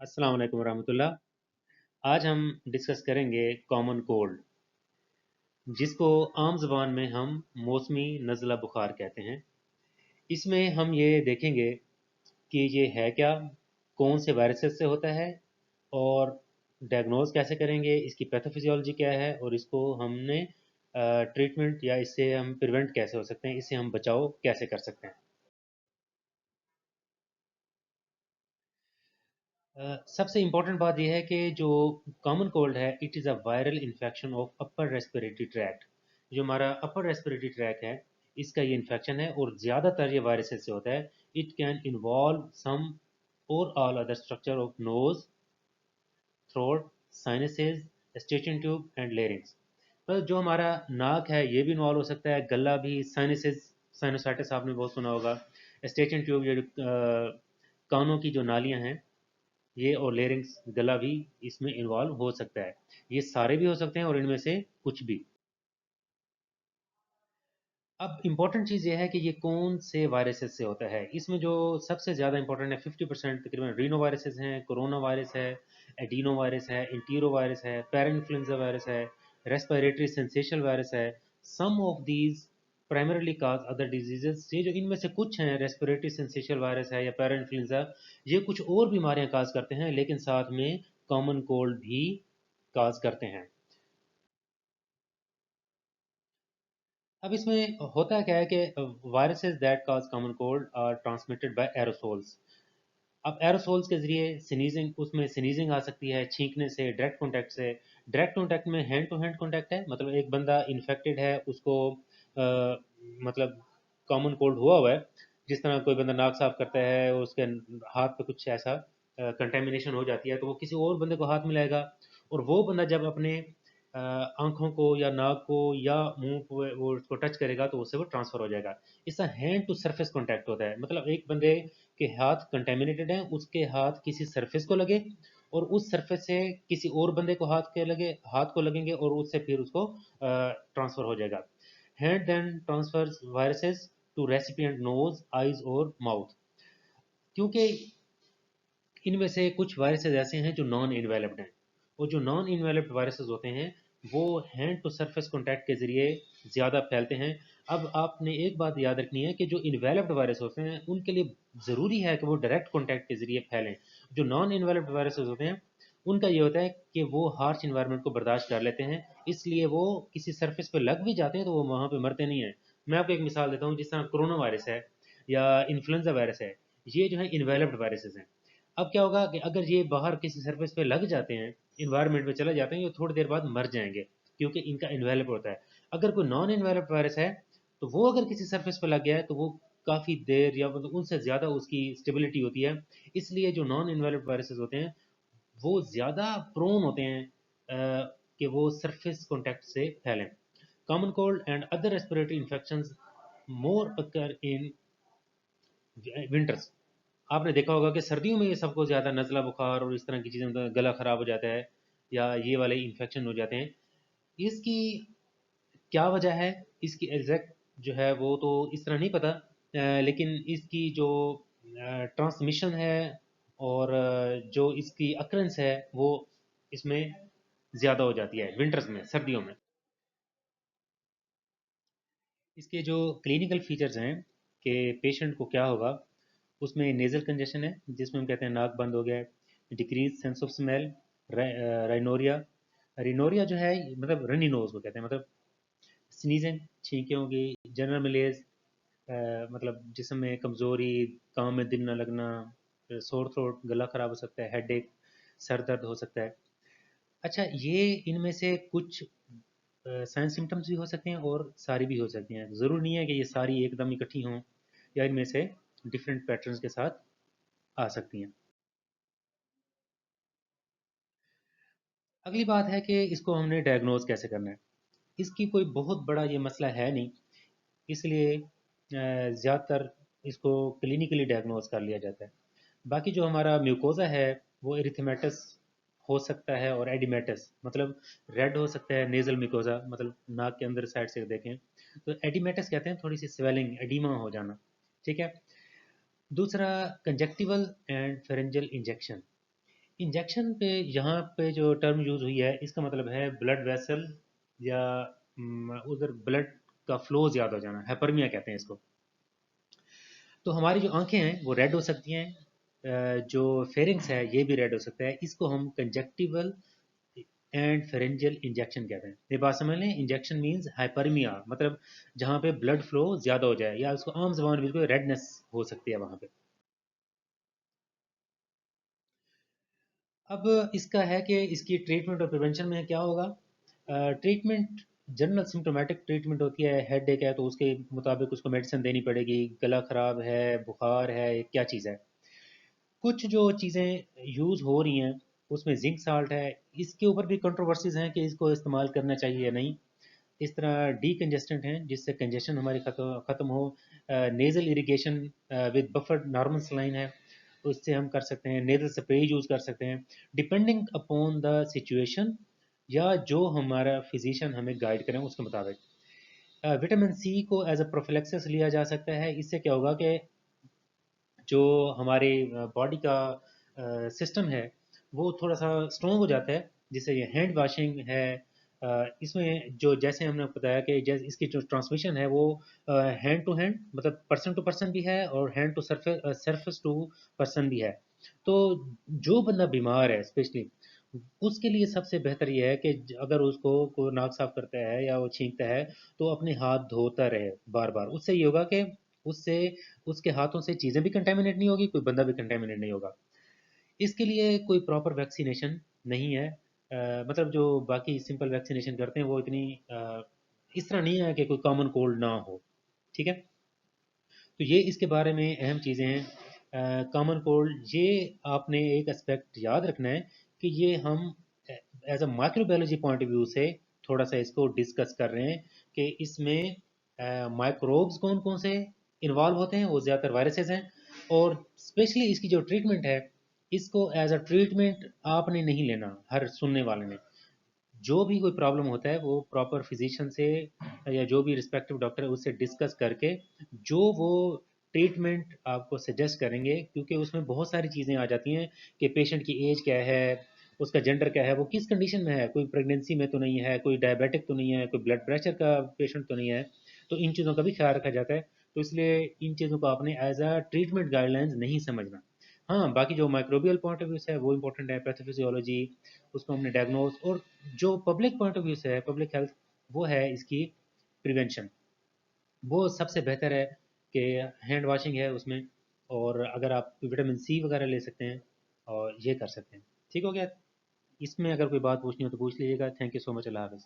अस्सलाम वालेकुम रहमतुल्लाह। आज हम डिस्कस करेंगे कॉमन कोल्ड, जिसको आम ज़बान में हम मौसमी नज़ला बुखार कहते हैं। इसमें हम ये देखेंगे कि ये है क्या, कौन से वायरसेस से होता है और डायग्नोज कैसे करेंगे, इसकी पैथोफिजियोलॉजी क्या है और इसको हमने ट्रीटमेंट या इससे हम प्रिवेंट कैसे हो सकते हैं, इससे हम बचाव कैसे कर सकते हैं। सबसे इम्पोर्टेंट बात यह है कि जो कॉमन कोल्ड है, it is a viral infection of upper respiratory tract. जो हमारा अपर रेस्पिरेटरी ट्रैक है, इसका ये इन्फेक्शन है और ज़्यादातर ये वायरसेस से होता है। इट कैन इन्वॉल्व सम और all other structure of nose, throat, sinuses, eustachian tube and larynx. तो जो हमारा नाक है ये भी इन्वॉल्व हो सकता है, गला भी, साइनसेस, साइनोसाइटिस आपने बहुत सुना होगा, स्टेचन ट्यूब ये जो कानों की जो नालियाँ हैं ये, और लेरिंग्स गला भी इसमें इन्वॉल्व हो सकता है। ये सारे भी हो सकते हैं और इनमें से कुछ भी। अब इम्पॉर्टेंट चीज़ ये है कि ये कौन से वायरसेस से होता है। इसमें जो सबसे ज़्यादा इंपॉर्टेंट है, 50% तकरीबन रीनो वायरसेस हैं, कोरोना वायरस है, एडिनो वायरस है, इंटीरो वायरस है, पैराइन्फ्लुएंजा वायरस है, रेस्पिरेटरी सेंसेशनल वायरस है। Some of these primarily cause other diseases. ये जो इनमें से कुछ हैं, रेस्पिरेटरी सेंसेशनल वायरस है या पैराइन्फ्लुएंजा, ये कुछ और बीमारियां काज करते हैं, लेकिन साथ में कॉमन कोल्ड भी काज करते हैं। अब इसमें होता क्या है कि viruses that cause common cold are transmitted by aerosols. अब एरोसोल्स के जरिए स्नीजिंग, उसमें स्नीजिंग आ सकती है छींकने से, डायरेक्ट कॉन्टैक्ट से। डायरेक्ट कॉन्टैक्ट में हैंड टू हैंड कॉन्टैक्ट है, मतलब एक बंदा इन्फेक्टेड है, उसको मतलब कॉमन कोल्ड हुआ हुआ है, जिस तरह कोई बंदा नाक साफ करता है और उसके हाथ पे कुछ ऐसा कंटेमिनेशन हो जाती है, तो वो किसी और बंदे को हाथ मिलाएगा, और वो बंदा जब अपने आंखों को या नाक को या मुंह को वो उसको टच करेगा तो उससे वो ट्रांसफर हो जाएगा। इसका हैंड टू सरफेस कॉन्टैक्ट होता है, मतलब एक बंदे के हाथ कंटेमिनेटेड हैं, उसके हाथ किसी सरफेस को लगे और उस सरफेस से किसी और बंदे को हाथ को लगेंगे और उससे फिर उसको ट्रांसफर हो जाएगा। Hand then transfers viruses to recipient nose, eyes और माउथ। क्योंकि इनमें से कुछ वायरसेस ऐसे हैं जो नॉन इन्वेलप्ड हैं, और जो नॉन इन्वेलप्ड वायरसेस होते हैं वो हैंड टू सरफेस कॉन्टैक्ट के ज़रिए ज़्यादा फैलते हैं। अब आपने एक बात याद रखनी है कि जो इन्वेलप्ड वायरस होते हैं उनके लिए ज़रूरी है कि वो डायरेक्ट कॉन्टैक्ट के ज़रिए फैलें। जो नॉन इन्वेलप्ड वायरसेस होते हैं उनका ये होता है कि वो हार्श इन्वायरमेंट को बर्दाश्त कर लेते हैं, इसलिए वो किसी सरफेस पे लग भी जाते हैं तो वो वहाँ पे मरते नहीं हैं। मैं आपको एक मिसाल देता हूँ, जिस तरह कोरोना वायरस है या इन्फ्लुएंजा वायरस है, ये जो है इन्वेलप्ड वायरसेस हैं। अब क्या होगा कि अगर ये बाहर किसी सरफेस पे लग जाते हैं, इन्वायरमेंट में चले जाते हैं, ये थोड़ी देर बाद मर जाएंगे, क्योंकि इनका इन्वेलप होता है। अगर कोई नॉन इन्वेलप्ड वायरस है तो वो अगर किसी सरफेस पे लग गया है तो वो काफ़ी देर या मतलब उनसे ज़्यादा उसकी स्टेबिलिटी होती है। इसलिए जो नॉन इन्वेलप्ड वायरसेस होते हैं वो ज़्यादा प्रोन होते हैं कि वो सरफेस कॉन्टैक्ट से फैलें। Common cold and other respiratory infections more occur in winters. आपने देखा होगा कि सर्दियों में ये सबको ज़्यादा नज़ला बुखार और इस तरह की चीज़ें, मतलब गला ख़राब हो जाता है या ये वाले इन्फेक्शन हो जाते हैं। इसकी क्या वजह है, इसकी एग्जैक्ट जो है वो तो इस तरह नहीं पता, लेकिन इसकी जो ट्रांसमिशन है और जो इसकी अक्रेंस है वो इसमें ज़्यादा हो जाती है विंटर्स में, सर्दियों में। इसके जो क्लिनिकल फीचर्स हैं कि पेशेंट को क्या होगा, उसमें नेज़ल कंजेशन है जिसमें हम कहते हैं नाक बंद हो गया है, decrease sense of smell, rhinorrhoea. Rhinorrhoea जो है मतलब रनी नोज को कहते हैं, मतलब स्नीजिंग, छींकें होंगी, जनरल मलेज, मतलब जिस्म में कमज़ोरी, काम में दिल न लगना, सोर थ्रोट, गला ख़राब हो सकता है, हेड एक, सर दर्द हो सकता है। अच्छा, ये इनमें से कुछ साइन सिम्टम्स भी हो सकते हैं और सारी भी हो सकती हैं, ज़रूरी नहीं है कि ये सारी एकदम इकट्ठी हों, या इनमें से डिफरेंट पैटर्न्स के साथ आ सकती हैं। अगली बात है कि इसको हमने डायग्नोज कैसे करना है। इसकी कोई बहुत बड़ा ये मसला है नहीं, इसलिए ज़्यादातर इसको क्लिनिकली डायग्नोज कर लिया जाता है। बाकी जो हमारा म्यूकोज़ा है वो एरिथेमेटस हो सकता है, और एडिमेटस मतलब रेड हो सकता है, नेज़ल म्यूकोज़ा मतलब नाक के अंदर साइड से देखें तो एडिमेटस कहते हैं, थोड़ी सी स्वेलिंग, एडिमा हो जाना। ठीक है। दूसरा, कंजक्टिवल एंड फेरेंजियल इंजेक्शन। इंजेक्शन पे यहाँ पे जो टर्म यूज़ हुई है इसका मतलब है ब्लड वेसल या उधर ब्लड का फ्लो ज़्यादा हो जाना, हाइपरमिया कहते हैं इसको। तो हमारी जो आंखें हैं वो रेड हो सकती हैं, जो फेरिंग्स है ये भी रेड हो सकता है। इसको हम कंजक्टिवल एंड फेरेंजियल इंजेक्शन कहते हैं। ये बात समझ लें, इंजेक्शन मींस हाइपरमिया, मतलब जहाँ पे ब्लड फ्लो ज़्यादा हो जाए, या उसको आम जबान बिल्कुल रेडनेस हो सकती है वहाँ पे। अब इसका है कि इसकी ट्रीटमेंट और प्रिवेंशन में क्या होगा। ट्रीटमेंट जनरल सिम्टोमेटिक ट्रीटमेंट होती है। हेड एक है तो उसके मुताबिक उसको मेडिसिन देनी पड़ेगी, गला ख़राब है, बुखार है, क्या चीज़ है। कुछ जो चीज़ें यूज़ हो रही हैं उसमें जिंक साल्ट है, इसके ऊपर भी कंट्रोवर्सीज हैं कि इसको इस्तेमाल करना चाहिए या नहीं। इस तरह डी कंजेस्टेंट हैं जिससे कंजेशन हमारी ख़त्म हो। Nasal irrigation with buffer normal saline है, तो इससे हम कर सकते हैं। नेज़ल स्प्रे यूज़ कर सकते हैं डिपेंडिंग अपॉन द सिचुएशन, या जो हमारा फिजिशियन हमें गाइड करें उसके मुताबिक। विटामिन सी को एज अ प्रोफिलेक्सिस लिया जा सकता है। इससे क्या होगा कि जो हमारे बॉडी का सिस्टम है वो थोड़ा सा स्ट्रॉन्ग हो जाता है, जिससे ये हैंड वॉशिंग है। इसमें जो जैसे हमने बताया कि जैसे इसकी जो ट्रांसमिशन है वो हैंड टू हैंड, मतलब पर्सन टू पर्सन भी है, और hand to surface surface to person भी है। तो जो बंदा बीमार है स्पेशली, उसके लिए सबसे बेहतर ये है कि अगर उसको कोई नाक साफ करता है या वो छींकता है तो अपने हाथ धोता रहे बार बार। उससे ये होगा कि उससे उसके हाथों से चीज़ें भी कंटेमिनेट नहीं होगी, कोई बंदा भी कंटेमिनेट नहीं होगा। इसके लिए कोई प्रॉपर वैक्सीनेशन नहीं है। मतलब जो बाकी सिंपल वैक्सीनेशन करते हैं वो इतनी इस तरह नहीं है कि कोई कॉमन कोल्ड ना हो। ठीक है, तो ये इसके बारे में अहम चीज़ें हैं। कॉमन कोल्ड, ये आपने एक एस्पेक्ट याद रखना है कि ये हम as a microbiology point of view से थोड़ा सा इसको डिस्कस कर रहे हैं कि इसमें माइक्रोब्स कौन कौन से इन्वॉल्व होते हैं, वो ज़्यादातर वायरसेस हैं। और स्पेशली इसकी जो ट्रीटमेंट है, इसको एज अ ट्रीटमेंट आपने नहीं लेना हर सुनने वाले ने। जो भी कोई प्रॉब्लम होता है वो प्रॉपर फिजिशियन से या जो भी रिस्पेक्टिव डॉक्टर है उससे डिस्कस करके जो वो ट्रीटमेंट आपको सजेस्ट करेंगे, क्योंकि उसमें बहुत सारी चीज़ें आ जाती हैं कि पेशेंट की एज क्या है, उसका जेंडर क्या है, वो किस कंडीशन में है, कोई प्रेगनेंसी में तो नहीं है, कोई डायबिटिक तो नहीं है, कोई ब्लड प्रेशर का पेशेंट तो नहीं है। तो इन चीज़ों का भी ख्याल रखा जाता है। तो इसलिए इन चीज़ों को आपने एज अ ट्रीटमेंट गाइडलाइंस नहीं समझना। हाँ, बाकी जो माइक्रोबियल पॉइंट ऑफ व्यू से है वो इंपॉर्टेंट है, पैथोफिजियोलॉजी, उसको हमने डायग्नोज। और जो पब्लिक पॉइंट ऑफ व्यू से है, पब्लिक हेल्थ, वो है इसकी प्रिवेंशन। वो सबसे बेहतर है कि हैंड वॉशिंग है उसमें, और अगर आप विटामिन सी वगैरह ले सकते हैं और ये कर सकते हैं। ठीक हो गया। इसमें अगर कोई बात पूछनी हो तो पूछ लीजिएगा। Thank you so much. अल्लाह हाफ़िज़।